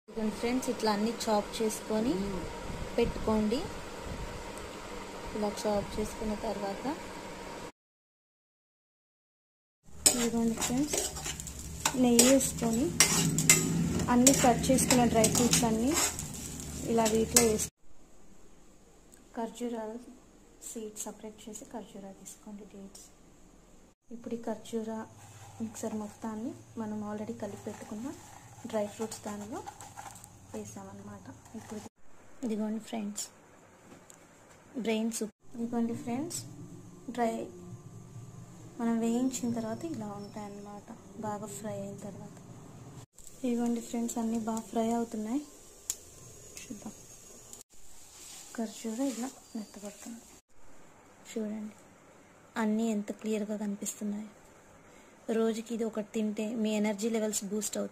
Friends ఇట్లా అన్ని chop చేసుకొని పెట్టుకోండి. ఇలా చాప్ చేసుకున్న తర్వాత ఇదిగోండి ఫ్రెండ్స్, నెయ్యి వేసుకొని అన్నీ కట్ చేసుకున్న డ్రై ఫ్రూట్స్ అన్నీ ఇలా వీటిలో వేసి ఖర్జూరా సీడ్ సపరేట్ చేసి ఖర్జూరా తీసుకోండి, డేట్స్. ఇప్పుడు ఈ ఖర్జూరా మిక్సర్ మొత్తాన్ని మనం ఆల్రెడీ కలిపి పెట్టుకున్న డ్రై ఫ్రూట్స్ దానిలో వేసామన్నమాట. ఇప్పుడు ఇదిగోండి ఫ్రెండ్స్ బ్రెయిన్ సూప్. ఇదిగోండి ఫ్రెండ్స్ మనం వేయించిన తర్వాత ఇలా ఉంటాయన్నమాట, బాగా ఫ్రై అయిన తర్వాత. ఇదిగోండి ఫ్రెండ్స్ అన్నీ బాగా ఫ్రై అవుతున్నాయి, చూద్దాం. ఖర్జూరా ఇలా మెత్తబడుతుంది, చూడండి అన్నీ ఎంత క్లియర్గా కనిపిస్తున్నాయి. రోజుకి ఇది ఒకటి తింటే మీ ఎనర్జీ లెవెల్స్ బూస్ట్ అవుతాయి.